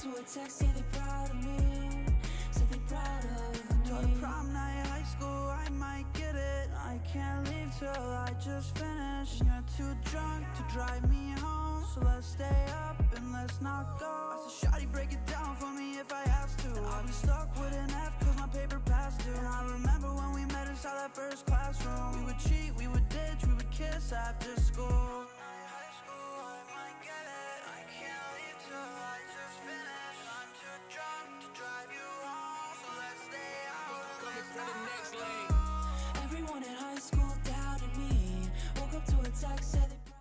to a text, say they proud of me. Say they proud of me. To prom night, high school, I might get it. I can't leave till I just finish. You're too drunk to drive me home, so let's stay up and let's not go. I said, shawty, break it down for me if I have to. I'll be stuck with an F cause my paper passed due. And I remember when we met inside that first classroom. We would cheat, we would ditch, we would kiss after school. Everyone in high school doubted me. Woke up to a text, said they proud of me. Everyone in high school doubted me. Woke up to a check, now they proud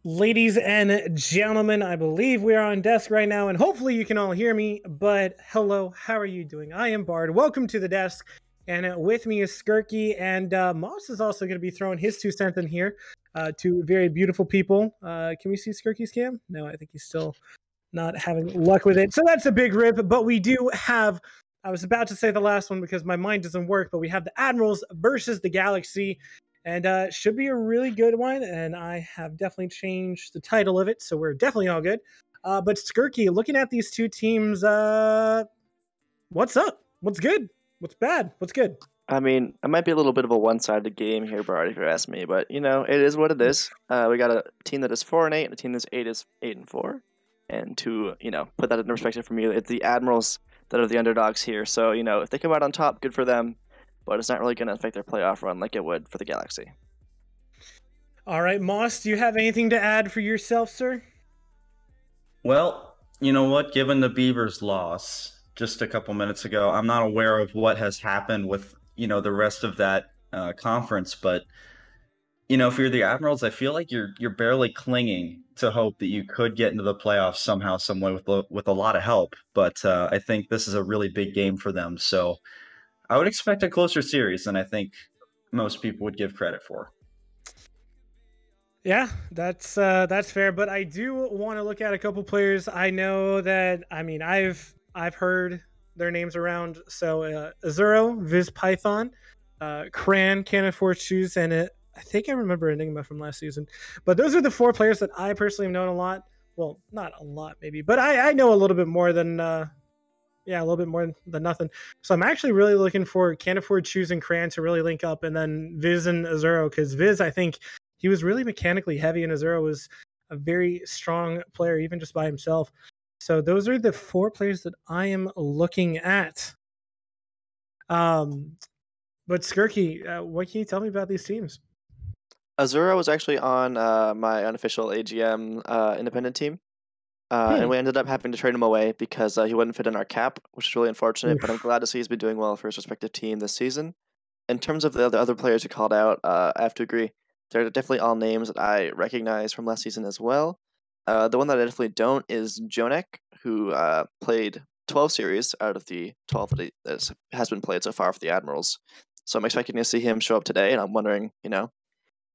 of me. Ladies and gentlemen, I believe we are on desk right now, and hopefully you can all hear me. But hello, how are you doing? I am Bard. Welcome to the desk, and with me is Skirky, and Moss is also going to be throwing his 2 cents in here. Two very beautiful people. Can we see Skirky's cam? No, I think he's still not having luck with it. So that's a big rip, but we do have, I was about to say the last one because my mind doesn't work, but we have the Admirals versus the Galaxy, and should be a really good one, and I have definitely changed the title of it, so we're definitely all good. But Skirky, looking at these two teams, what's up? What's good? What's bad? What's good? I mean, it might be a little bit of a one-sided game here, Bart, if you ask me, but, you know, it is what it is. We got a team that is 4-8, and a team that's 8-4. And to, you know, put that into perspective for me, it's the Admirals that are the underdogs here. So, you know, if they come out on top, good for them, but it's not really going to affect their playoff run like it would for the Galaxy. All right, Moss, do you have anything to add for yourself, sir? Well, you know what? Given the Beavers' loss just a couple minutes ago, I'm not aware of what has happened with, you know, the rest of that conference, but you know, if you're the Admirals, I feel like you're barely clinging to hope that you could get into the playoffs somehow, some way with a lot of help. But I think this is a really big game for them, so I would expect a closer series than I think most people would give credit for. Yeah, that's fair. But I do want to look at a couple players. I know that, I mean, I've heard their names around. So Azuro, Viz Python, Cran, Can't Afford Shoes, and I think I remember Enigma from last season. But those are the 4 players that I personally have known a lot. Well, not a lot maybe, but I know a little bit more than a little bit more than nothing. So I'm actually really looking for Can't Afford Shoes and Cran to really link up, and then Viz and Azuro, because Viz, I think he was really mechanically heavy, and Azuro was a very strong player even just by himself. So those are the 4 players that I am looking at. But Skirky, what can you tell me about these teams? Azura was actually on my unofficial AGM independent team, and we ended up having to trade him away because he wouldn't fit in our cap, which is really unfortunate, but I'm glad to see he's been doing well for his respective team this season. In terms of the other players you called out, I have to agree. They're definitely all names that I recognize from last season as well. The one that I definitely don't is Jonek, who played 12 series out of the 12 that has been played so far for the Admirals. So I'm expecting to see him show up today, and I'm wondering, you know,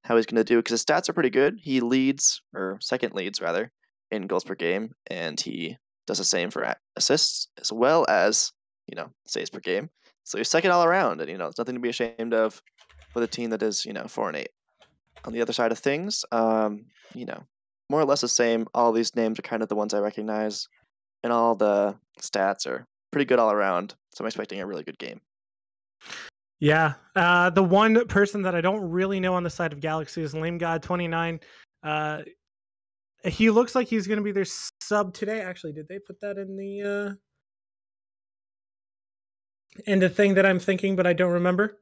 how he's going to do, because his stats are pretty good. He leads, or second leads rather, in goals per game, and he does the same for assists as well as, you know, saves per game. So he's second all around, and, you know, it's nothing to be ashamed of with a team that is, you know, 4-8. On the other side of things, you know, more or less the same. All these names are kind of the ones I recognize, and all the stats are pretty good all around. So I'm expecting a really good game. Yeah, the one person that I don't really know on the side of Galaxy is Lame God 29. He looks like he's going to be their sub today. Actually, did they put that in the thing that I'm thinking, but I don't remember?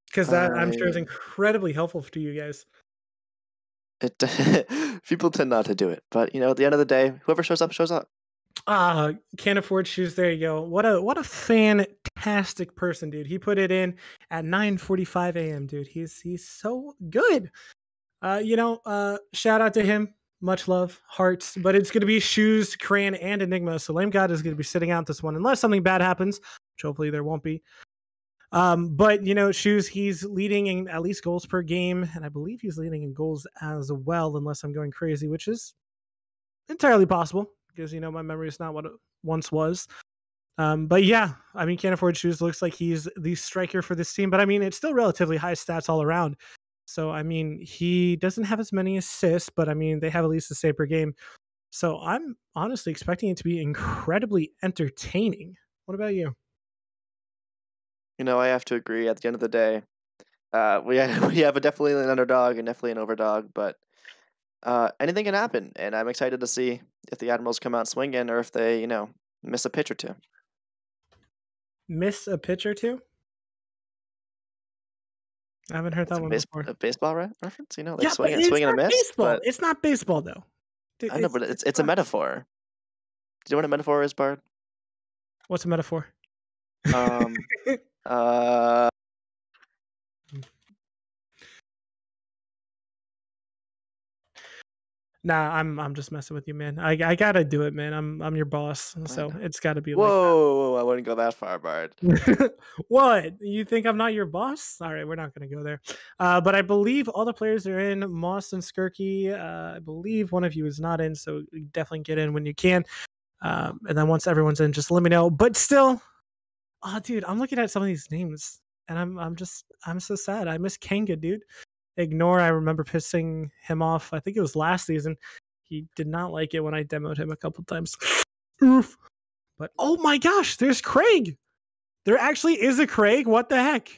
Because that I'm sure is incredibly helpful to you guys. People tend not to do it, but you know, at the end of the day, whoever shows up shows up. Can't Afford Shoes. There you go. What a fantastic person, dude. He put it in at 9:45 a.m. Dude, he's so good. You know, shout out to him. Much love, hearts. But it's gonna be Shoes, Cran, and Enigma. So Lame God is gonna be sitting out this one unless something bad happens, which hopefully there won't be. But you know, Shoes, he's leading in at least goals per game, and I believe he's leading in goals as well, unless I'm going crazy, which is entirely possible. Because, you know, my memory is not what it once was. But yeah, I mean, Can't Afford Shoes looks like he's the striker for this team. But I mean, it's still relatively high stats all around. So, I mean, he doesn't have as many assists, but I mean, they have at least a save per game. So I'm honestly expecting it to be incredibly entertaining. What about you? You know, I have to agree. At the end of the day, we we have definitely an underdog and definitely an overdog, but anything can happen, and I'm excited to see if the Admirals come out swinging or if they, miss a pitch or two. Miss a pitch or two? I haven't heard It's that one before. a baseball reference, like Yeah, but it's swing and a not miss. baseball. But It's not baseball though. I know, but it's a metaphor. Do you know what a metaphor is, Bard? What's a metaphor? Um, uh, Nah, I'm just messing with you, man. I gotta do it, man. I'm your boss, so it's got to be like that. whoa, I wouldn't go that far, Bard. What? You think I'm not your boss? All right, we're not going to go there. But I believe all the players are in. Moss and Skirky. I believe one of you is not in, so definitely get in when you can. And then once everyone's in, just let me know. But still, oh, dude, I'm looking at some of these names, and I'm so sad. I miss Kanga, dude. Ignore. I remember pissing him off. I think it was last season. He did not like it when I demoed him a couple times. Oof. But oh my gosh, there's Craig. There actually is a Craig. What the heck?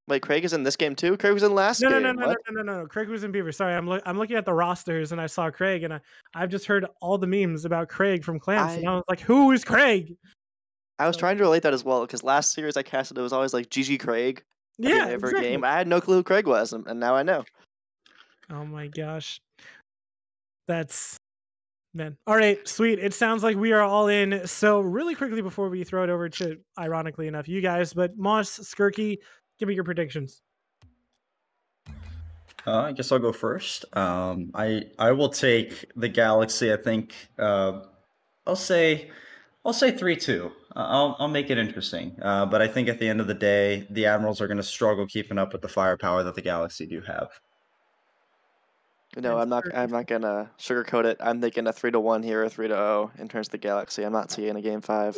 Wait, Craig is in this game too? Craig was in last game. No. Craig was in Beaver. Sorry, I'm looking at the rosters and I saw Craig, and I've just heard all the memes about Craig from Clans, and I was like, who is Craig? I was trying to relate that as well, because last series I casted, it was always like GG Craig. Yeah, every exactly. game. I had no clue who Craig was, and now I know. Oh my gosh. That's... Man. All right, sweet. It sounds like we are all in. So really quickly before we throw it over to, ironically enough, you guys, but Moss, Skirky, give me your predictions. I guess I'll go first. I will take the Galaxy. I think I'll say 3-2. I'll make it interesting. But I think at the end of the day, the Admirals are going to struggle keeping up with the firepower that the Galaxy do have. No, I'm not gonna sugarcoat it. I'm thinking a 3-1 here, or 3-0 in terms of the Galaxy. I'm not seeing a game 5.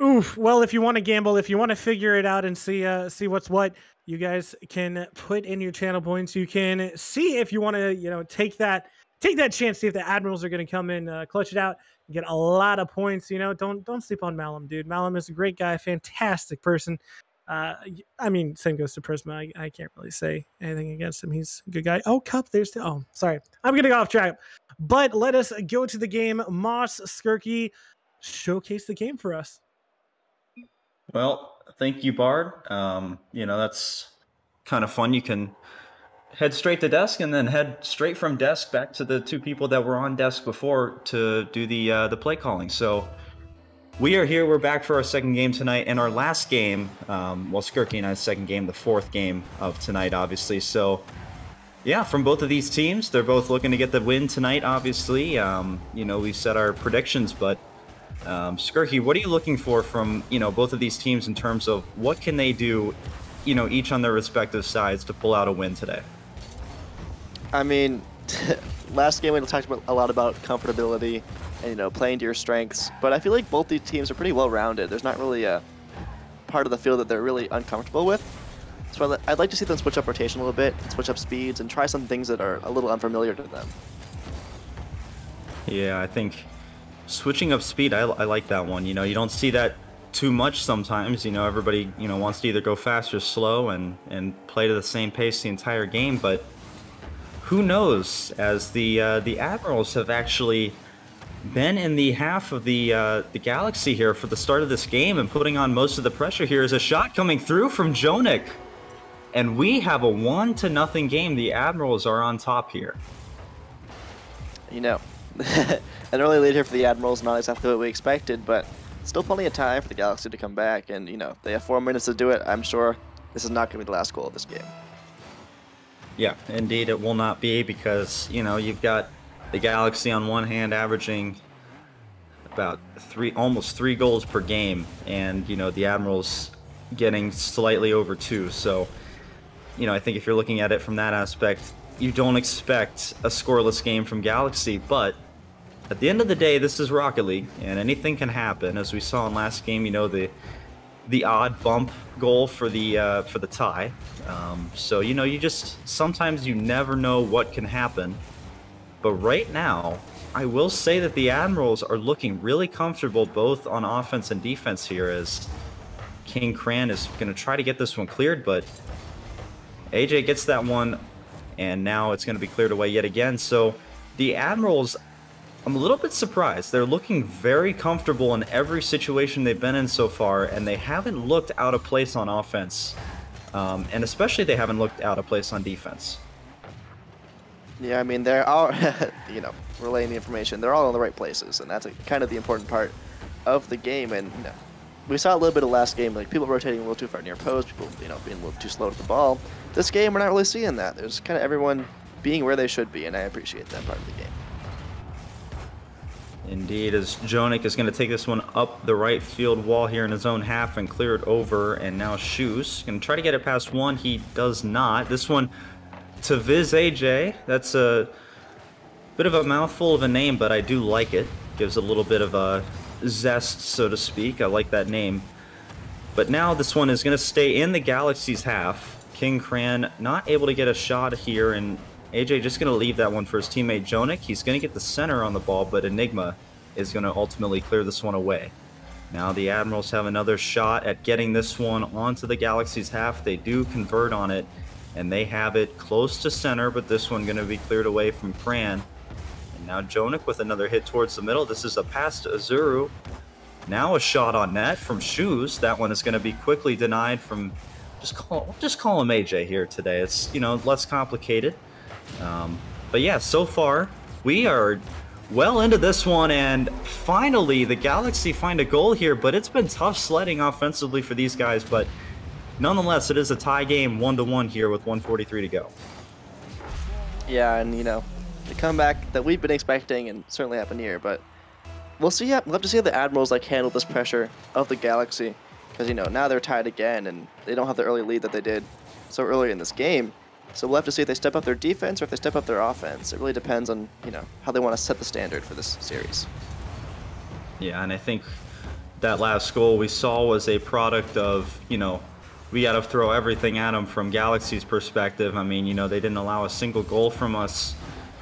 Oof. Well, if you want to gamble, if you want to figure it out and see what's what, you guys can put in your channel points. You can see if you want to, take that chance. See if the Admirals are going to come in, clutch it out, and get a lot of points. Don't sleep on Malum, dude. Malum is a great guy, fantastic person. I mean, same goes to Prisma. I can't really say anything against him. He's a good guy. Oh, Cup, sorry. I'm going to go off track. But let us go to the game. Moss, Skirky, showcase the game for us. Well, thank you, Bard. That's kind of fun. You can head straight to desk and then head straight from desk back to the two people that were on desk before to do the play calling. So we are here. We're back for our second game tonight, and our last game, Skirky and I's second game, the fourth game of tonight, obviously. So, yeah, from both of these teams, they're both looking to get the win tonight, obviously. We set our predictions, but Skirky, what are you looking for from, both of these teams in terms of what can they do, each on their respective sides to pull out a win today? I mean, last game we talked a lot about comfortability and, playing to your strengths, but I feel like both these teams are pretty well-rounded. There's not really a part of the field that they're really uncomfortable with. So I'd like to see them switch up rotation a little bit, switch up speeds, and try some things that are a little unfamiliar to them. Yeah, I think switching up speed, I like that one. You don't see that too much sometimes. Everybody, wants to either go fast or slow and play to the same pace the entire game, but who knows, as the Admirals have actually been in the half of the Galaxy here for the start of this game, and putting on most of the pressure here is a shot coming through from Jonik. And we have a 1-0 game. The Admirals are on top here. An early lead here for the Admirals, not exactly what we expected, but still plenty of time for the Galaxy to come back. And, they have 4 minutes to do it. I'm sure this is not going to be the last goal of this game. Yeah, indeed it will not be, because, you've got the Galaxy on one hand averaging about almost 3 goals per game, and, the Admirals getting slightly over 2. So, I think if you're looking at it from that aspect, you don't expect a scoreless game from Galaxy, but at the end of the day, this is Rocket League, and anything can happen. As we saw in last game, the the odd bump goal for the tie. So, you know, sometimes you never know what can happen. But right now, I will say that the Admirals are looking really comfortable both on offense and defense here, as King Cran is going to try to get this one cleared, but AJ gets that one, and now it's going to be cleared away yet again. So the Admirals, I'm a little bit surprised. They're looking very comfortable in every situation they've been in so far, and they haven't looked out of place on offense. And especially they haven't looked out of place on defense. Yeah, I mean, they're all, you know, relaying the information. They're all in the right places, and that's kind of the important part of the game. And you know, we saw a little bit of last game, like people rotating a little too far near post, people, you know, being a little too slow to the ball. This game, we're not really seeing that. There's kind of everyone being where they should be, and I appreciate that part of the game. Indeed, as Jonik is going to take this one up the right field wall here in his own half and clear it over, and now Shoes going to try to get it past one. He does not. This one to Viz AJ. That's a bit of a mouthful of a name, but I do like it. Gives a little bit of a zest, so to speak. I like that name. But now this one is going to stay in the Galaxy's half. King Cran not able to get a shot here, and AJ just going to leave that one for his teammate Jonik. He's going to get the center on the ball, but Enigma is going to ultimately clear this one away. Now the Admirals have another shot at getting this one onto the Galaxy's half. They do convert on it, and they have it close to center, but this one going to be cleared away from Cran. And now Jonik with another hit towards the middle. This is a pass to Azuru. Now a shot on net from Shoes. That one is going to be quickly denied from, just call him AJ here today. It's, you know, less complicated. But yeah, so far we are well into this one, and finally the Galaxy find a goal here, but it's been tough sledding offensively for these guys. But nonetheless, it is a tie game, 1-1 here with 1:43 to go. Yeah, and you know, the comeback that we've been expecting and certainly happened here, but we'll see. We'll have to see how the Admirals like handle this pressure of the Galaxy, because you know, now they're tied again and they don't have the early lead that they did so early in this game. So we'll have to see if they step up their defense or if they step up their offense. It really depends on, you know, how they want to set the standard for this series. Yeah, and I think that last goal we saw was a product of, you know, we got to throw everything at them from Galaxy's perspective. I mean, you know, they didn't allow a single goal from us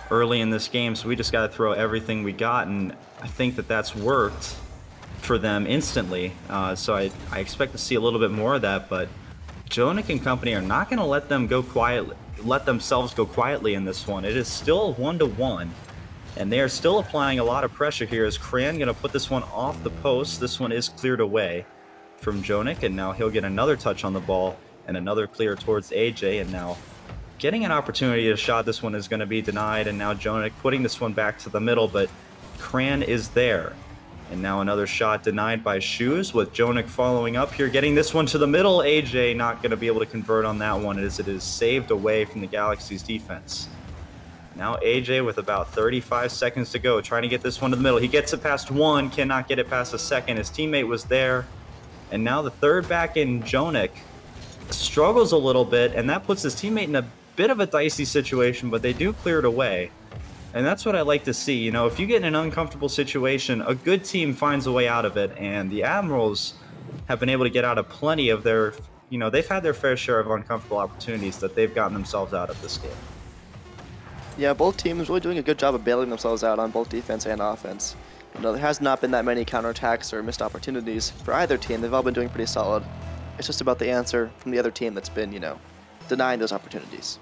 early in this game, so we just got to throw everything we got, and I think that that's worked for them instantly. So I expect to see a little bit more of that, but Jonik and company are not going to let themselves go quietly in this one. It is still 1-1, and they are still applying a lot of pressure here. Is Cran going to put this one off the post? This one is cleared away from Jonik, and now he'll get another touch on the ball and another clear towards AJ, and now getting an opportunity to shot. This one is going to be denied, and now Jonik putting this one back to the middle, but Cran is there. And now another shot denied by Shoes, with Jonik following up here, getting this one to the middle. AJ not going to be able to convert on that one, as it is saved away from the Galaxy's defense. Now AJ with about 35 seconds to go, trying to get this one to the middle. He gets it past one, cannot get it past the second. His teammate was there. And now the third back in, Jonik, struggles a little bit, and that puts his teammate in a bit of a dicey situation, but they do clear it away. And that's what I like to see. You know, if you get in an uncomfortable situation, a good team finds a way out of it, and the Admirals have been able to get out of plenty of their, you know, they've had their fair share of uncomfortable opportunities that they've gotten themselves out of this game. Yeah, both teams really doing a good job of bailing themselves out on both defense and offense. You know, there has not been that many counterattacks or missed opportunities for either team. They've all been doing pretty solid. It's just about the answer from the other team that's been, you know, denying those opportunities.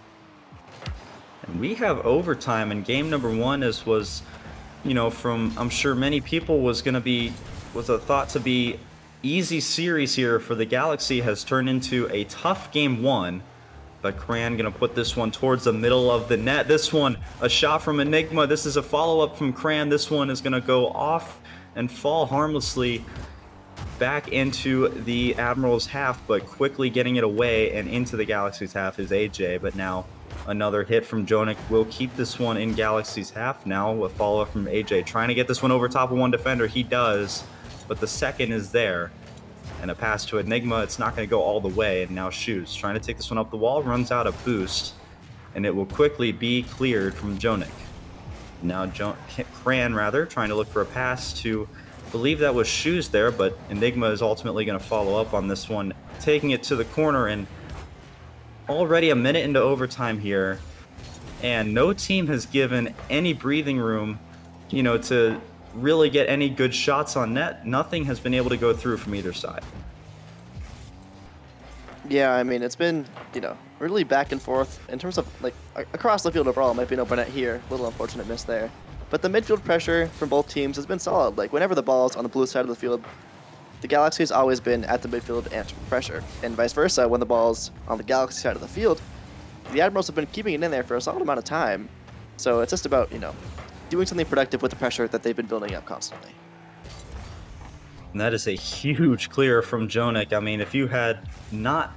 And we have overtime, and game number one was, you know, from, I'm sure many people was a thought to be easy series here for the Galaxy, has turned into a tough game one. But Cran going to put this one towards the middle of the net. This one, a shot from Enigma. This is a follow-up from Cran. This one is going to go off and fall harmlessly back into the Admirals' half, but quickly getting it away and into the Galaxy's half is AJ. But now another hit from Jonik will keep this one in Galaxy's half. Now a follow-up from AJ, trying to get this one over top of one defender. He does, but the second is there. And a pass to Enigma, it's not going to go all the way. And now Shoes trying to take this one up the wall, runs out of boost, and it will quickly be cleared from Jonik. Now Cran, trying to look for a pass to believe that was Shoes there, but Enigma is ultimately going to follow up on this one, taking it to the corner, and already a minute into overtime here, and no team has given any breathing room, to really get any good shots on net. Nothing has been able to go through from either side. Yeah, I mean, it's been, really back and forth in terms of, like, across the field overall. It might be an open net here. A little unfortunate miss there. But the midfield pressure from both teams has been solid. Like, whenever the ball's on the blue side of the field, the Galaxy has always been at the midfield answering pressure. And vice versa, when the ball's on the Galaxy side of the field, the Admirals have been keeping it in there for a solid amount of time. So it's just about, doing something productive with the pressure that they've been building up constantly. And that is a huge clear from Jonik. I mean, if you had not,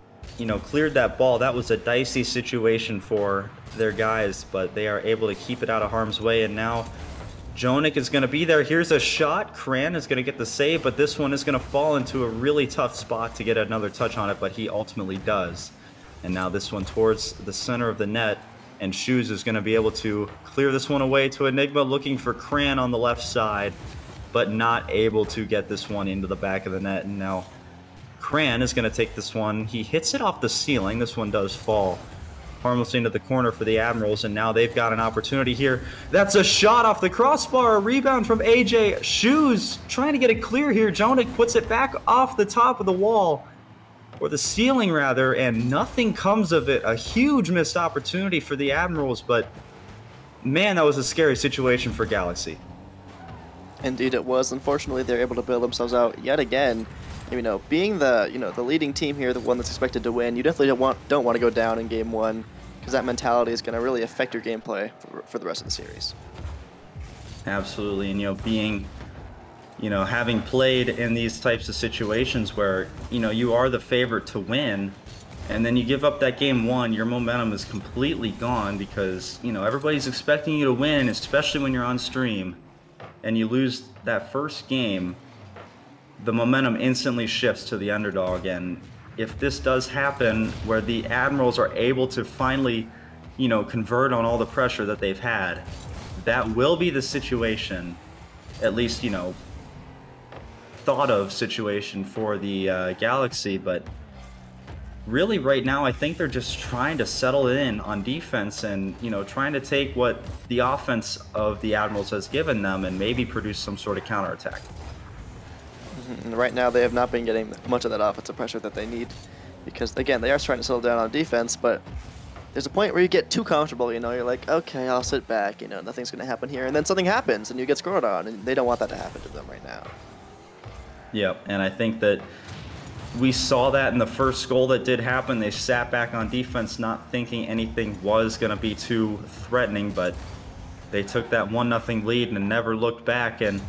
cleared that ball, that was a dicey situation for their guys, but they are able to keep it out of harm's way. And now Jonik is going to be there. Here's a shot. Cran is going to get the save, but this one is going to fall into a really tough spot to get another touch on it, but he ultimately does. And now this one towards the center of the net, and Shoes is going to be able to clear this one away to Enigma, looking for Cran on the left side, but not able to get this one into the back of the net. And now Cran is going to take this one. He hits it off the ceiling. This one does fall harmlessly into the corner for the Admirals, and now they've got an opportunity here. That's a shot off the crossbar, a rebound from AJ. Shoes trying to get it clear here. Jonik puts it back off the top of the wall, or the ceiling rather, and nothing comes of it. A huge missed opportunity for the Admirals, but man, that was a scary situation for Galaxy. Indeed it was. Unfortunately, they're able to bail themselves out yet again. Being the leading team here, the one that's expected to win, you definitely don't want to go down in game one, because that mentality is going to really affect your gameplay for the rest of the series. Absolutely, and having played in these types of situations where you are the favorite to win, and then you give up that game one, your momentum is completely gone because everybody's expecting you to win, especially when you're on stream, and you lose that first game. The momentum instantly shifts to the underdog, and if this does happen where the Admirals are able to finally, convert on all the pressure that they've had, that will be the situation, at least, thought of situation for the Galaxy. But really right now, I think they're just trying to settle in on defense and, trying to take what the offense of the Admirals has given them and maybe produce some sort of counterattack. And right now, they have not been getting much of that offensive pressure that they need, because again, they are trying to settle down on defense, but there's a point where you get too comfortable. You're like, okay, I'll sit back. Nothing's going to happen here, and then something happens, and you get scored on, and they don't want that to happen to them right now. Yep, and I think that we saw that in the first goal that did happen. They sat back on defense, not thinking anything was going to be too threatening, but they took that 1-0 lead and never looked back, and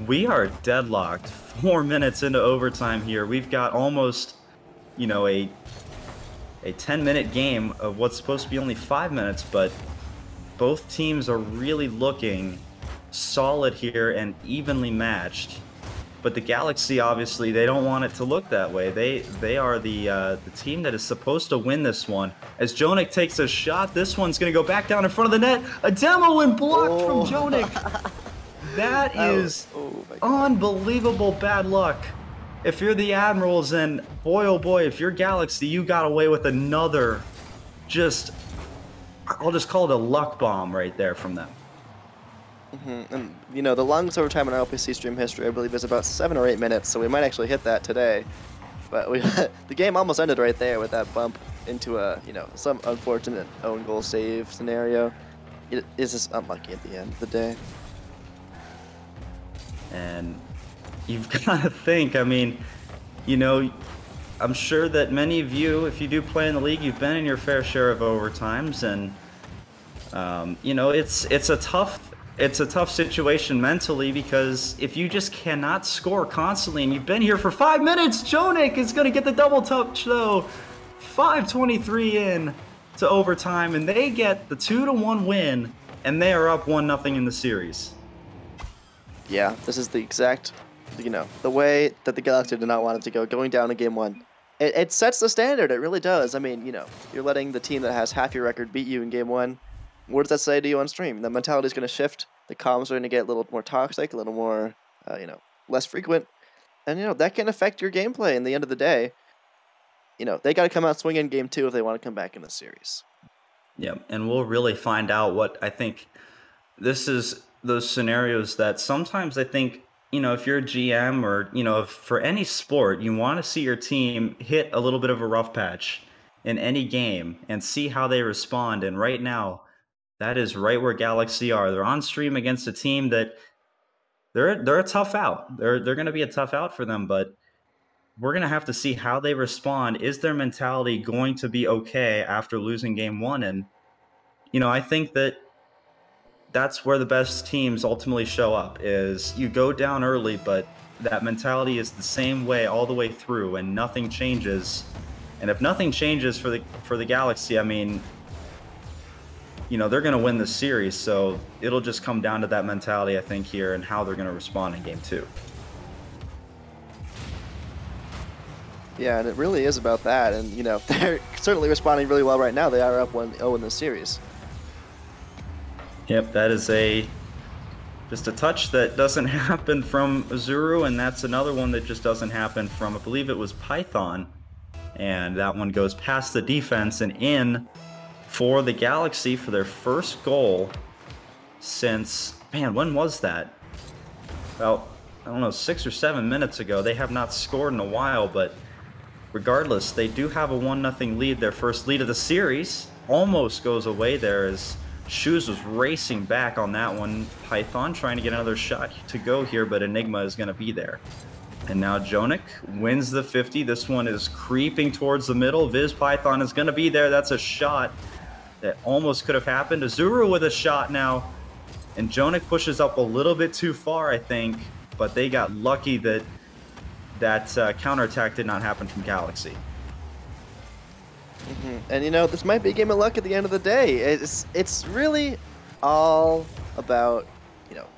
we are deadlocked 4 minutes into overtime here. We've got almost, a 10-minute game of what's supposed to be only 5 minutes, but both teams are really looking solid here and evenly matched. But the Galaxy, obviously, they don't want it to look that way. They are the team that is supposed to win this one. As Jonik takes a shot, this one's going to go back down in front of the net. A demo and blocked from Jonik. That is unbelievable bad luck. If you're the Admirals, and boy oh boy, if you're Galaxy, you got away with another, I'll just call it a luck bomb right there from them. And the longest overtime in RLPC stream history, I believe, is about 7 or 8 minutes, so we might actually hit that today. But the game almost ended right there with that bump into a some unfortunate own goal save scenario. It is just unlucky at the end of the day. And you've got to think, I mean, I'm sure that many of you, if you do play in the league, you've been in your fair share of overtimes, and it's a tough situation mentally, because if you just cannot score constantly, and you've been here for 5 minutes, Jonik is going to get the double touch though. 5:23 in to overtime, and they get the 2-1 win, and they are up 1-0 in the series. Yeah, this is the exact, the way that the Galaxy did not want it to go, going down in game one. It sets the standard, it really does. I mean, you're letting the team that has half your record beat you in game one. What does that say to you on stream? The mentality is going to shift, the comms are going to get a little more toxic, a little more, less frequent. And, that can affect your gameplay in the end of the day. They got to come out swinging game 2 if they want to come back in the series. Yeah, and we'll really find out what I think. This is those scenarios that sometimes I think, if you're a GM or, if for any sport, you want to see your team hit a little bit of a rough patch in any game and see how they respond. And right now, that is right where Galaxy are. They're on stream against a team that they're a tough out. They're going to be a tough out for them, but we're going to have to see how they respond. Is their mentality going to be okay after losing game 1? And, I think that's where the best teams ultimately show up, is you go down early, but that mentality is the same way all the way through and nothing changes. And if nothing changes for the Galaxy, I mean, they're going to win the series. So it'll just come down to that mentality, I think, here and how they're going to respond in game 2. Yeah, and it really is about that. And, they're certainly responding really well right now. They are up 1-0 in this series. Yep, that is just a touch that doesn't happen from Azuru, and that's another one that just doesn't happen from, I believe it was Python. And that one goes past the defense and in for the Galaxy for their first goal since, man, when was that? About, I don't know, 6 or 7 minutes ago. They have not scored in a while, but regardless, they do have a 1-0 lead. Their first lead of the series almost goes away there as Shoes was racing back on that one. Python trying to get another shot to go here, but Enigma is going to be there. And now Jonik wins the 50. This one is creeping towards the middle. Viz Python is going to be there. That's a shot that almost could have happened. Azuru with a shot now. And Jonik pushes up a little bit too far, I think. But they got lucky that counterattack did not happen from Galaxy. And this might be a game of luck at the end of the day. It's really all about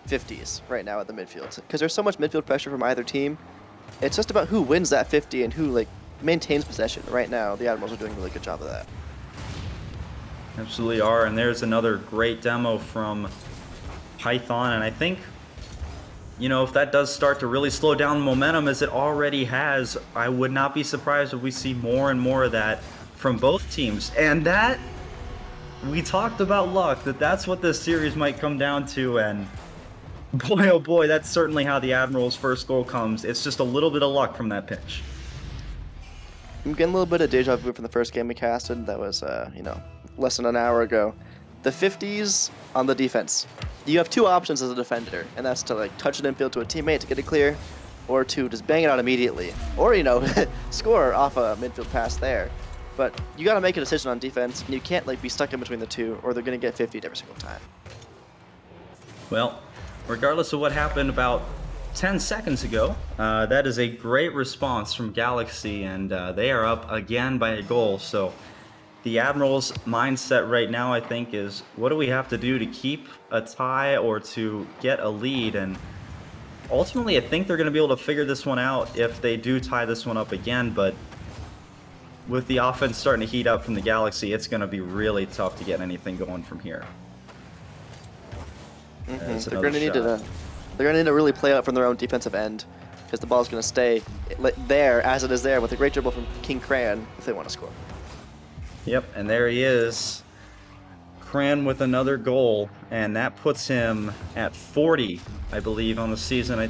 50s right now at the midfield, because there's so much midfield pressure from either team. It's just about who wins that 50 and who maintains possession. Right now, the Admirals are doing a really good job of that. Absolutely are, and there's another great demo from Python, and I think if that does start to really slow down momentum as it already has, I would not be surprised if we see more and more of that from both teams. And that, we talked about luck, that's what this series might come down to, and boy oh boy, that's certainly how the Admirals' first goal comes. It's just a little bit of luck from that pitch. I'm getting a little bit of deja vu from the first game we casted. That was, less than an hour ago. The 50s on the defense. You have two options as a defender, and that's to touch it infield to a teammate to get it clear, or to just bang it out immediately, or score off a midfield pass there. But you got to make a decision on defense, and you can't be stuck in between the two, or they're going to get 50 every single time. Well, regardless of what happened about 10 seconds ago, that is a great response from Galaxy, and they are up again by a goal. So the Admirals' mindset right now, I think, is what do we have to do to keep a tie or to get a lead? And ultimately, I think they're going to be able to figure this one out if they do tie this one up again. But with the offense starting to heat up from the Galaxy, it's going to be really tough to get anything going from here. They're going to need to really play out from their own defensive end, because the ball's going to stay there as it is there with a great dribble from King Cran if they want to score. Yep, and there he is. Cran with another goal, and that puts him at 40, I believe, on the season. I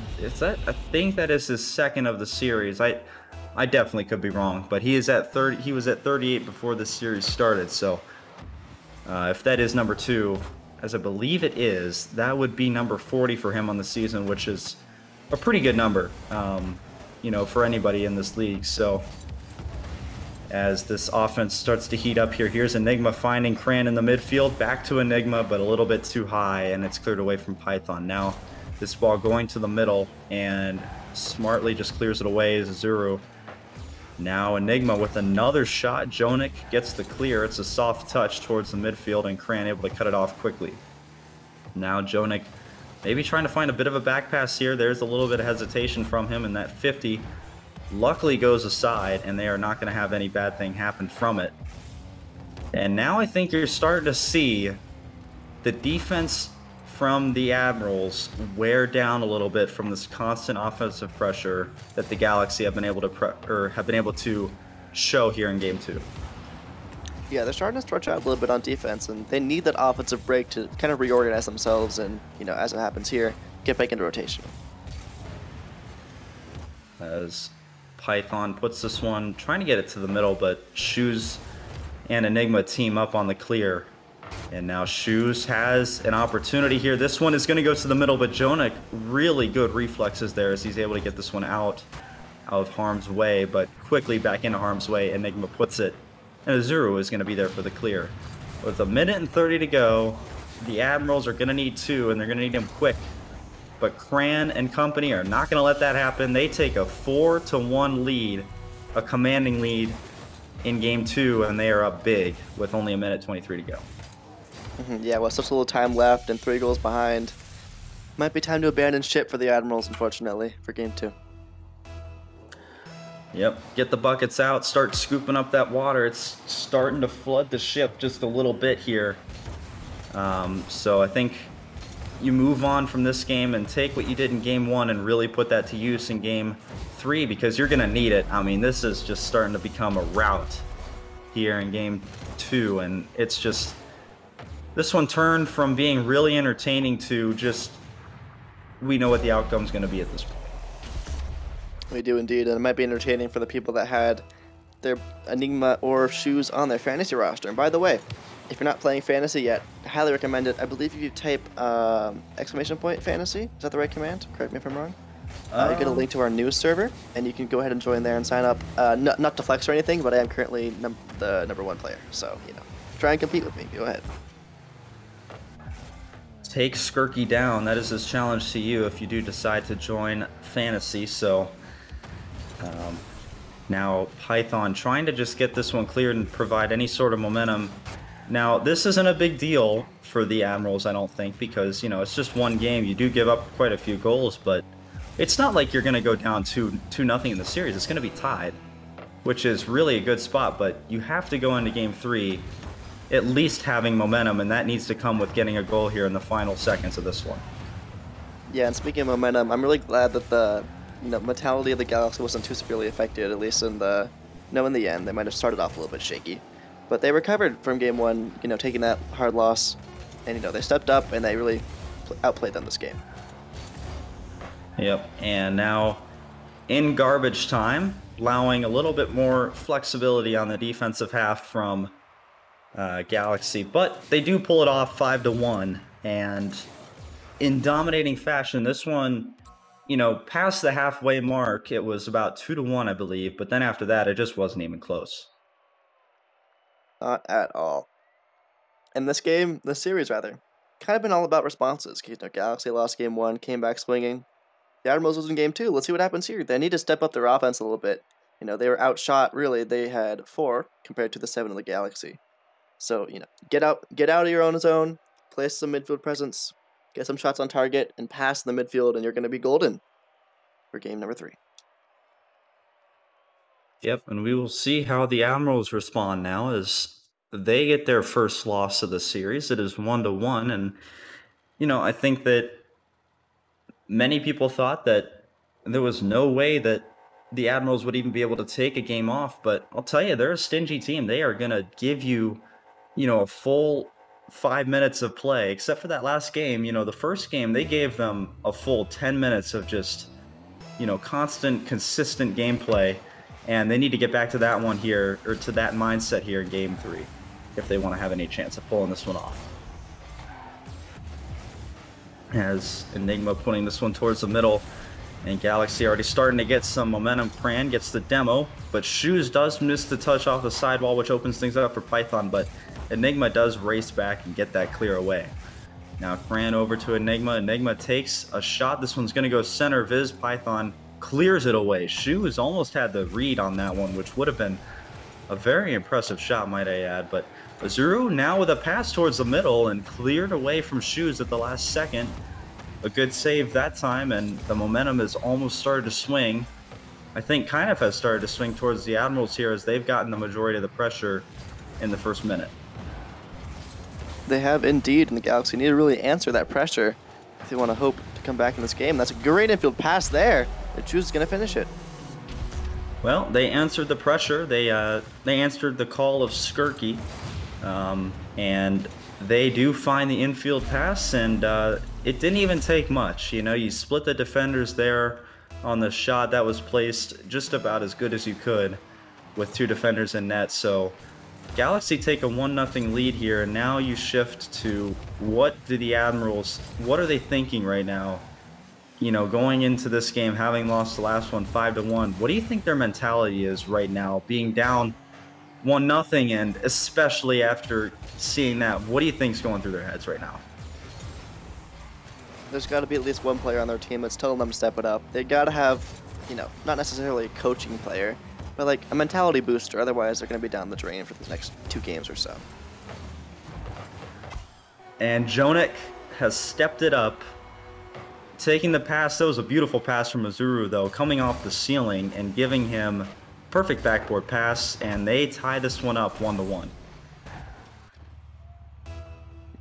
think that is his second of the series. I definitely could be wrong, but he is at 30. He was at 38 before the series started. So if that is number 2, as I believe it is, that would be number 40 for him on the season, which is a pretty good number, for anybody in this league. So as this offense starts to heat up here, here's Enigma finding Cran in the midfield, back to Enigma, but a little bit too high, and it's cleared away from Python. Now this ball going to the middle, and smartly just clears it away as Azuru. Now Enigma with another shot. Jonik gets the clear. It's a soft touch towards the midfield, and Cran able to cut it off quickly. Now Jonik maybe trying to find a bit of a back pass here. There's a little bit of hesitation from him, and that 50 luckily goes aside, and they are not going to have any bad thing happen from it. And now I think you're starting to see the defense from the Admirals wear down a little bit from this constant offensive pressure that the Galaxy have been able to show here in Game 2. Yeah, they're starting to stretch out a little bit on defense, and they need that offensive break to kind of reorganize themselves and, you know, as it happens here, get back into rotation. As Python puts this one, trying to get it to the middle, but Shoes and Enigma team up on the clear. And now Shoes has an opportunity here. This one is going to go to the middle, but Jonik, really good reflexes there as he's able to get this one out of harm's way, but quickly back into harm's way. Enigma puts it, and Azuru is going to be there for the clear. With 1:30 to go, the Admirals are going to need 2, and they're going to need them quick. But Cran and company are not going to let that happen. They take a 4-1 lead, a commanding lead in Game 2, and they are up big with only 1:23 to go. Yeah, with such a little time left and 3 goals behind, might be time to abandon ship for the Admirals, unfortunately, for Game 2. Yep, get the buckets out, start scooping up that water. It's starting to flood the ship just a little bit here. So I think you move on from this game and take what you did in Game 1 and really put that to use in Game 3, because you're going to need it. I mean, this is just starting to become a rout here in Game 2, and it's just... This one turned from being really entertaining to just, we know what the outcome's going to be at this point. We do indeed, and it might be entertaining for the people that had their Enigma or Shoes on their fantasy roster. And by the way, if you're not playing fantasy yet, I highly recommend it. I believe if you type !fantasy, is that the right command? Correct me if I'm wrong. You get a link to our news server, and you can go ahead and join there and sign up. Not to flex or anything, but I am currently the #1 player, so, you know, try and compete with me. Go ahead. Take Skirky down. That is his challenge to you if you do decide to join Fantasy. So now Python trying to just get this one cleared and provide any sort of momentum. Now, this isn't a big deal for the Admirals, I don't think, because, you know, it's just one game. You do give up quite a few goals, but it's not like you're going to go down 2-0 in the series. It's going to be tied, which is really a good spot, but you have to go into Game 3 at least having momentum, and that needs to come with getting a goal here in the final seconds of this one. Yeah, and speaking of momentum, I'm really glad that the mentality of the Galaxy wasn't too severely affected, at least in the end. They might have started off a little bit shaky, but they recovered from Game 1, you know, taking that hard loss, and, you know, they stepped up and they really outplayed them this game. Yep, and now in garbage time, allowing a little bit more flexibility on the defensive half from Galaxy, but they do pull it off 5-1, and in dominating fashion. This one, you know, past the halfway mark, it was about 2-1, I believe, but then after that, it just wasn't even close. Not at all. And this series rather, kind of been all about responses. You know, Galaxy lost Game 1, came back swinging. The Admirals was in Game 2. Let's see what happens here. They need to step up their offense a little bit. You know, they were outshot, really. They had 4 compared to the 7 of the Galaxy. So, you know, get out of your own zone, place some midfield presence, get some shots on target, and pass in the midfield, and you're going to be golden for game number 3. Yep, and we will see how the Admirals respond now as they get their first loss of the series. It is 1-1, and, you know, I think that many people thought that there was no way that the Admirals would even be able to take a game off, but I'll tell you, they're a stingy team. They are going to give you, you know, a full 5 minutes of play, except for that last game. You know, the first game, they gave them a full 10 minutes of just, you know, constant, consistent gameplay, and they need to get back to that one here, or to that mindset here in Game 3, if they want to have any chance of pulling this one off. As Enigma putting this one towards the middle, and Galaxy already starting to get some momentum. Cran gets the demo, but Shoes does miss the touch off the sidewall, which opens things up for Python, but Enigma does race back and get that clear away. Now Cran over to Enigma. Enigma takes a shot. This one's going to go center. Viz Python clears it away. Shoes almost had the read on that one, which would have been a very impressive shot, might I add. But Azuru now with a pass towards the middle and cleared away from Shoes at the last second. A good save that time, and the momentum has almost started to swing. I think kind of has started to swing towards the Admirals here as they've gotten the majority of the pressure in the first minute. They have indeed, and the Galaxy need to really answer that pressure if they want to hope to come back in this game. That's a great infield pass there. The Juice is going to finish it. Well, they answered the pressure. They answered the call of Skirky, and they do find the infield pass, and it didn't even take much. You know, you split the defenders there on the shot that was placed just about as good as you could with 2 defenders in net. So Galaxy take a 1-0 lead here, and now you shift to what are they thinking right now? You know, going into this game, having lost the last one 5-1, what do you think their mentality is right now, being down 1-0, and especially after seeing that, what do you think's going through their heads right now? There's got to be at least one player on their team that's telling them to step it up. They got to have, you know, not necessarily a coaching player, but like a mentality booster. Otherwise, they're going to be down the drain for the next 2 games or so. And Jonik has stepped it up, taking the pass. That was a beautiful pass from Azuru, though, coming off the ceiling and giving him perfect backboard pass, and they tie this one up 1-1.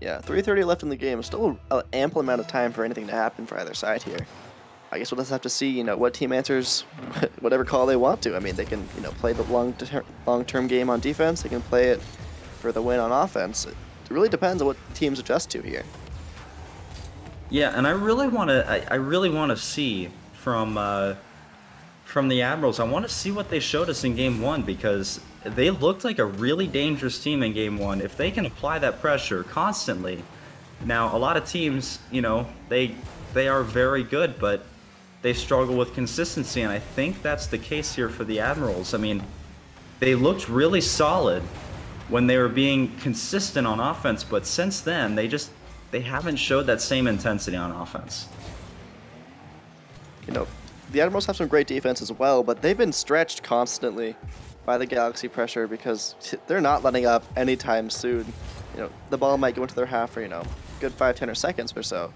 Yeah, 3:30 left in the game. Still an ample amount of time for anything to happen for either side here. I guess we'll just have to see, you know, what team answers whatever call they want to. I mean, they can, you know, play the long-term game on defense. They can play it for the win on offense. It really depends on what teams adjust to here. Yeah, and I really want to see from the Admirals. I want to see what they showed us in Game 1, because they looked like a really dangerous team in Game 1. If they can apply that pressure constantly. Now, a lot of teams, you know, they are very good, but they struggle with consistency, and I think that's the case here for the Admirals. I mean, they looked really solid when they were being consistent on offense, but since then, they haven't showed that same intensity on offense. You know, the Admirals have some great defense as well, but they've been stretched constantly by the Galaxy pressure because they're not letting up anytime soon. You know, the ball might go into their half for, you know, good 5-10 seconds or so,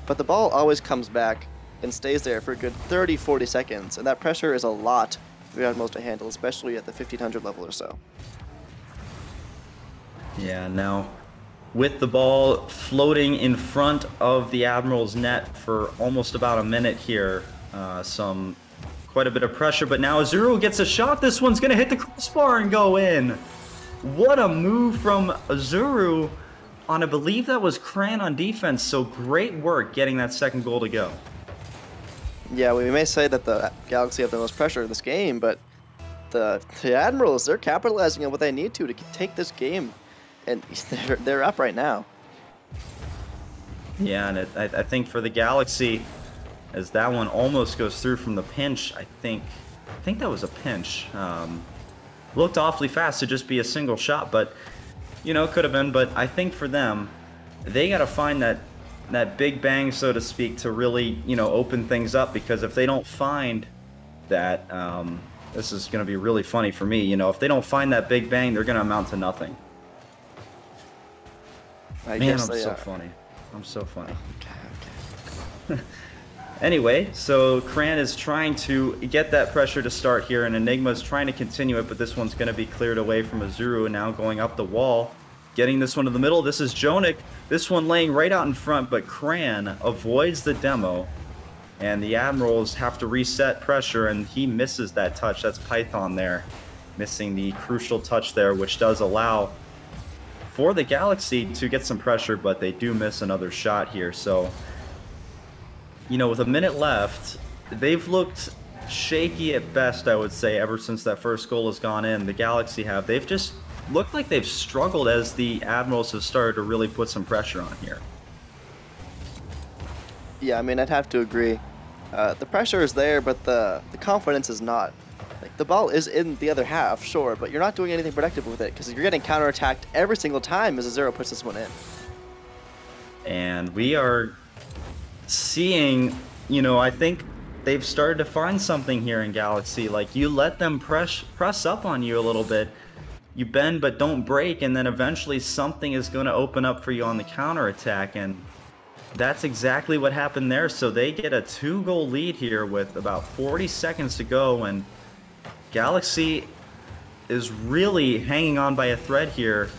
but the ball always comes back and stays there for a good 30-40 seconds, and that pressure is a lot for the Admirals to handle, especially at the 1500 level or so. Yeah, now with the ball floating in front of the Admirals' net for almost about a minute here, quite a bit of pressure, but now Azuru gets a shot. This one's gonna hit the crossbar and go in. What a move from Azuru on, I believe that was Cran on defense, so great work getting that second goal to go. Yeah, we may say that the Galaxy have the most pressure in this game, but the Admirals, they're capitalizing on what they need to take this game, and they're up right now. Yeah, and I think for the Galaxy, as that one almost goes through from the pinch, I think that was a pinch. Looked awfully fast to just be a single shot, but you know, could have been. But I think for them, they got to find that big bang, so to speak, to really, you know, open things up, because if they don't find that, this is going to be really funny for me, you know, if they don't find that big bang, they're going to amount to nothing. Man, I'm so funny. I'm so funny. Okay. Anyway, so Cran is trying to get that pressure to start here, and Enigma is trying to continue it, but this one's going to be cleared away from Azuru, and now going up the wall, getting this one to the middle. This is Jonik. This one laying right out in front, but Cran avoids the demo, and the Admirals have to reset pressure, and he misses that touch. That's Python there, missing the crucial touch there, which does allow for the Galaxy to get some pressure, but they do miss another shot here. So, you know, with a minute left, they've looked shaky at best, I would say, ever since that first goal has gone in. The Galaxy have. They've just looked like they've struggled as the Admirals have started to really put some pressure on here. Yeah, I mean, I'd have to agree. The pressure is there, but the confidence is not. Like, the ball is in the other half, sure, but you're not doing anything productive with it because you're getting counterattacked every single time as Azero puts this one in. And we are seeing, you know, I think they've started to find something here in Galaxy. Like, you let them press up on you a little bit, you bend but don't break, and then eventually something is going to open up for you on the counterattack, and that's exactly what happened there. So they get a 2-goal lead here with about 40 seconds to go, and Galaxy is really hanging on by a thread here.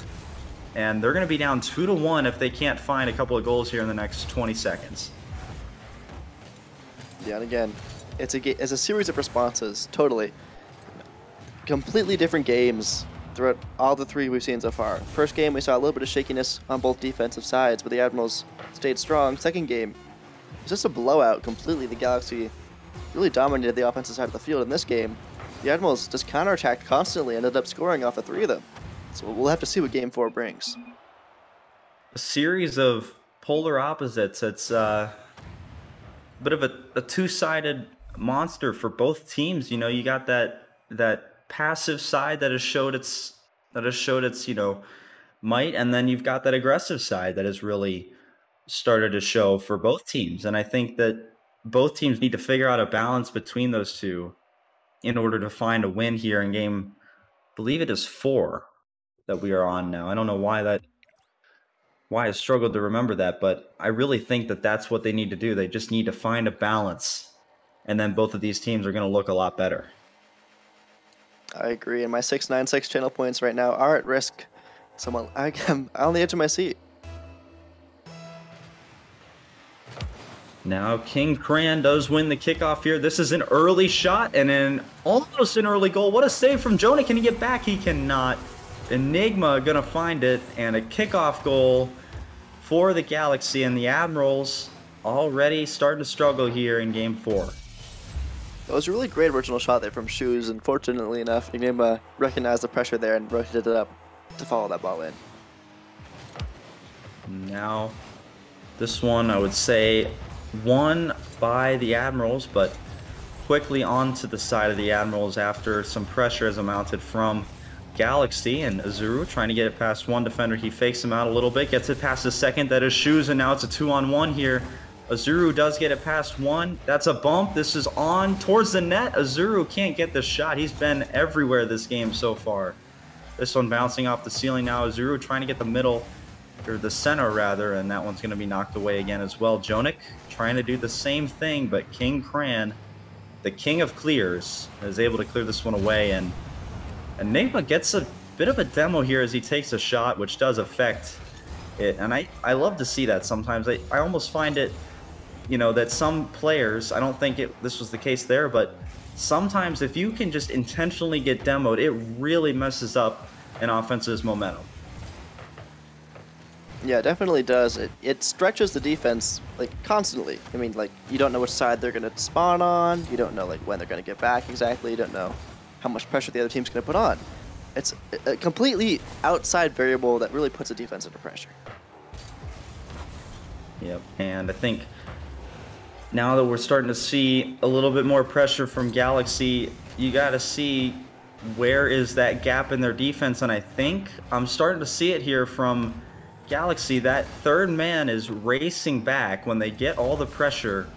and they're going to be down 2-1 if they can't find a couple of goals here in the next 20 seconds. Yeah, and again, it's a series of responses, totally. Completely different games throughout all the three we've seen so far. First game, we saw a little bit of shakiness on both defensive sides, but the Admirals stayed strong. Second game, it was just a blowout completely. The Galaxy really dominated the offensive side of the field. In this game, the Admirals just counterattacked constantly, ended up scoring off the three of them. So we'll have to see what Game 4 brings. A series of polar opposites. It's a bit of a two-sided monster for both teams. You know, you got that passive side that has showed its might, and then you've got that aggressive side that has really started to show for both teams. And I think that both teams need to figure out a balance between those two in order to find a win here in game, I believe it is 4 that we are on now. I don't know why I struggled to remember that, but I really think that that's what they need to do. They just need to find a balance, and then both of these teams are going to look a lot better. I agree, and my 696 channel points right now are at risk. So I'm on the edge of my seat. Now King Cran does win the kickoff here. This is an early shot and almost an early goal. What a save from Jonah. Can he get back? He cannot. Enigma gonna find it, and a kickoff goal for the Galaxy, and the Admirals already starting to struggle here in game 4. It was a really great original shot there from Shoes, and fortunately enough, Enigma recognized the pressure there and rotated it up to follow that ball in. Now, this one I would say won by the Admirals, but quickly onto the side of the Admirals after some pressure is mounted from Galaxy, and Azuru trying to get it past one defender. He fakes him out a little bit, gets it past the second. That is Shoes, and now it's a 2-on-1 here. Azuru does get it past one. That's a bump. This is on towards the net. Azuru can't get the shot. He's been everywhere this game so far. This one bouncing off the ceiling now. Azuru trying to get the middle, or the center rather, and that one's going to be knocked away again as well. Jonik trying to do the same thing, but King Cran, the king of clears, is able to clear this one away, and Enigma gets a bit of a demo here as he takes a shot, which does affect it. And I love to see that sometimes. I almost find it, you know, that some players, I don't think this was the case there, but sometimes if you can just intentionally get demoed, it really messes up an offense's momentum. Yeah, it definitely does. It stretches the defense, like, constantly. I mean, like, you don't know which side they're going to spawn on. You don't know, like, when they're going to get back exactly. You don't know how much pressure the other team's going to put on. It's a completely outside variable that really puts the defense under pressure. Yep, and I think now that we're starting to see a little bit more pressure from Galaxy, you got to see where is that gap in their defense, and I think I'm starting to see it here from Galaxy. That third man is racing back when they get all the pressure.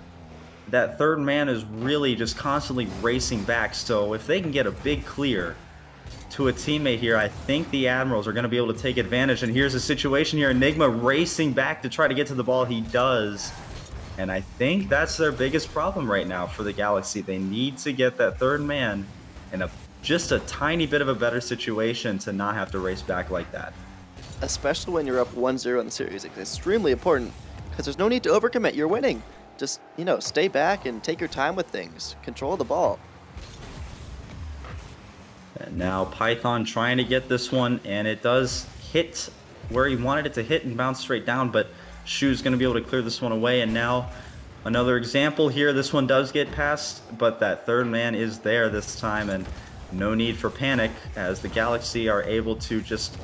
That third man is really just constantly racing back, so if they can get a big clear to a teammate here, I think the Admirals are going to be able to take advantage. And here's a situation here, Enigma racing back to try to get to the ball. He does, and I think that's their biggest problem right now for the Galaxy. They need to get that third man in just a tiny bit of a better situation to not have to race back like that. Especially when you're up 1-0 in the series. It's extremely important because there's no need to overcommit. You're winning. Just, you know, stay back and take your time with things. Control the ball. And now Python trying to get this one, and it does hit where he wanted it to hit and bounce straight down, but Shu's going to be able to clear this one away. And now another example here. This one does get past, but that third man is there this time, and no need for panic as the Galaxy are able to just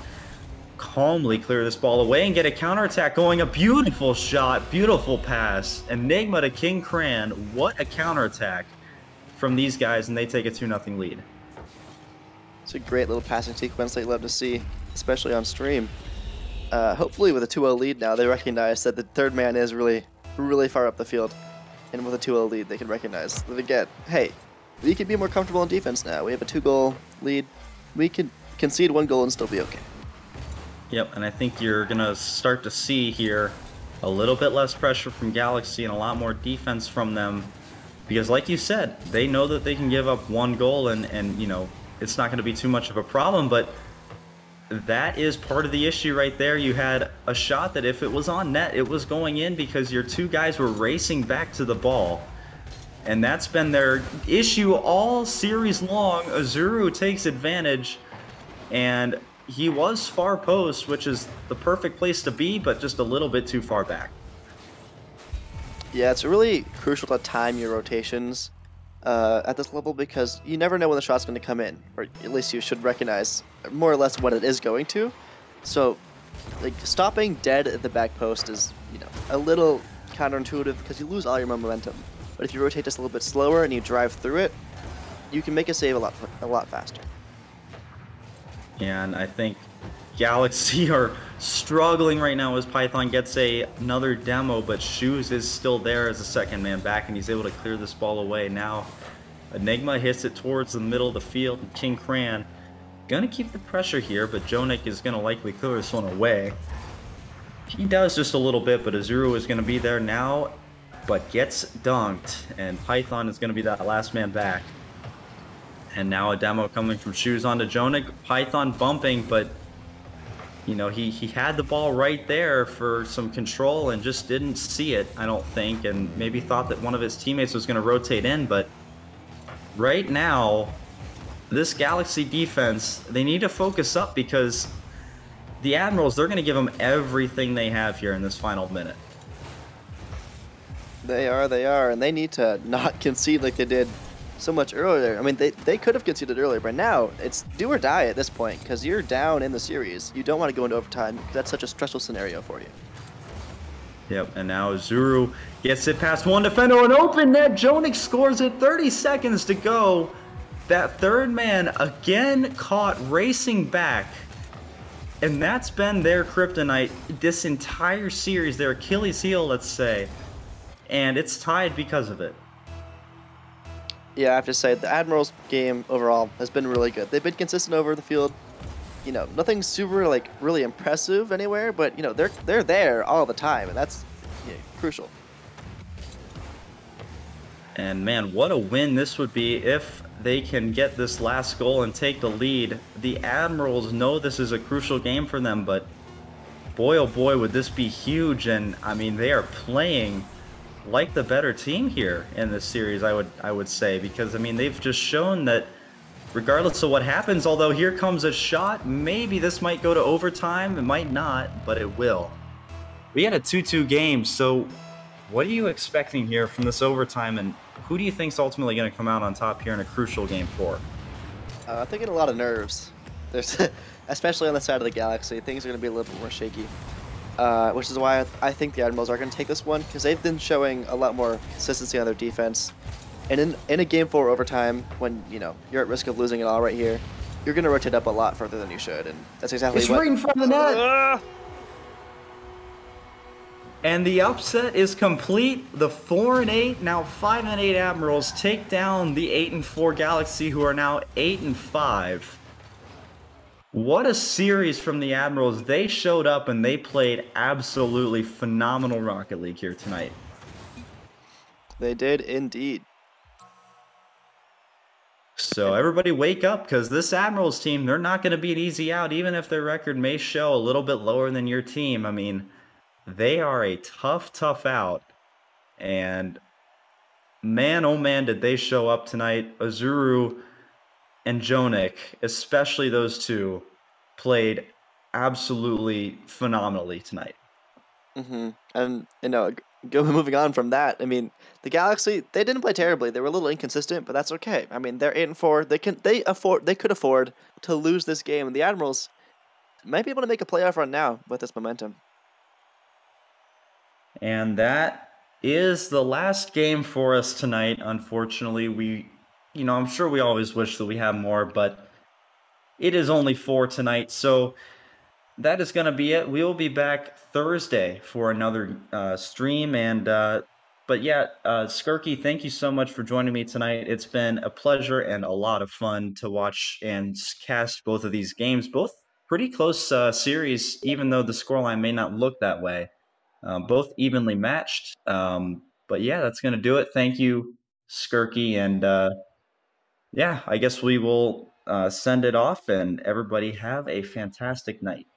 calmly clear this ball away and get a counterattack going. A beautiful shot, beautiful pass. Enigma to King Cran. What a counterattack from these guys, and they take a 2-0 lead. It's a great little passing sequence that you love to see, especially on stream. Hopefully with a 2-0 lead now, they recognize that the third man is really, really far up the field. And with a 2-0 lead, they can recognize that, again, hey, we can be more comfortable in defense now. We have a 2-goal lead. We can concede 1 goal and still be okay. Yep, and I think you're going to start to see here a little bit less pressure from Galaxy and a lot more defense from them. Because like you said, they know that they can give up 1 goal and you know, it's not going to be too much of a problem. But that is part of the issue right there. You had a shot that if it was on net, it was going in because your two guys were racing back to the ball. And that's been their issue all series long. Azuru takes advantage, and he was far post, which is the perfect place to be, but just a little bit too far back. Yeah, it's really crucial to time your rotations at this level because you never know when the shot's going to come in, or at least you should recognize more or less when it is going to. So, like, stopping dead at the back post is, you know, a little counterintuitive because you lose all your momentum. But if you rotate just a little bit slower and you drive through it, you can make a save a lot faster. And I think Galaxy are struggling right now as Python gets another demo, but Shoes is still there as a second man back, and he's able to clear this ball away. Now Enigma hits it towards the middle of the field, and King Cran gonna keep the pressure here, but Jonik is gonna likely clear this one away. He does just a little bit, but Azuru is gonna be there now, but gets dunked, and Python is gonna be that last man back. And now a demo coming from Shoes onto Jonik. Python bumping, but you know, he had the ball right there for some control and just didn't see it, I don't think, and maybe thought that one of his teammates was going to rotate in. But right now, this Galaxy defense, they need to focus up because the Admirals, they're going to give them everything they have here in this final minute. They are, and they need to not concede like they did so much earlier. I mean, they could have conceded earlier, but now it's do or die at this point because you're down in the series. You don't want to go into overtime because that's such a stressful scenario for you. Yep, and now Azuru gets it past one defender, an open net. Jonik scores it, 30 seconds to go. That third man again caught racing back, and that's been their kryptonite this entire series, their Achilles heel, let's say, and it's tied because of it. Yeah, I have to say, the Admirals game overall has been really good. They've been consistent over the field. You know, nothing super, like, really impressive anywhere, but, you know, they're there all the time, and that's crucial. And, man, what a win this would be if they can get this last goal and take the lead. The Admirals know this is a crucial game for them, but boy, oh boy, would this be huge. And, I mean, they are playing like the better team here in this series, I would say, because I mean they've just shown that regardless of what happens, although here comes a shot, maybe this might go to overtime, it might not, but it will. We had a 2-2 game, so what are you expecting here from this overtime, and who do you think is ultimately going to come out on top here in a crucial game 4? I'm thinking a lot of nerves. There's especially on the side of the Galaxy, things are going to be a little bit more shaky. Which is why I think the Admirals are going to take this one, because they've been showing a lot more consistency on their defense. And in a Game 4 overtime, when, you know, you're at risk of losing it all right here, you're going to rotate up a lot further than you should, and that's exactly it's right in front of the net! And the upset is complete. The 4-8, now 5-8 Admirals take down the 8-4 Galaxy, who are now 8-5. What a series from the Admirals. They showed up and they played absolutely phenomenal Rocket League here tonight. They did indeed. So everybody wake up, because this Admirals team, they're not going to be an easy out, even if their record may show a little bit lower than your team. I mean, they are a tough out. And man, oh man, did they show up tonight. Azuru and Jonik, especially those two, played absolutely phenomenally tonight. And, you know, moving on from that, I mean, the Galaxy, they didn't play terribly. They were a little inconsistent, but that's okay. I mean, they're 8-4. They could afford to lose this game, and the Admirals might be able to make a playoff run now with this momentum. And that is the last game for us tonight. Unfortunately, you know, I'm sure we always wish that we have more, but it is only 4 tonight. So that is going to be it. We will be back Thursday for another stream. And but yeah, Skirky, thank you so much for joining me tonight. It's been a pleasure and a lot of fun to watch and cast both of these games. Both pretty close series, even though the scoreline may not look that way. Both evenly matched. But yeah, that's going to do it. Thank you, Skirky. And yeah, I guess we will send it off, and everybody have a fantastic night.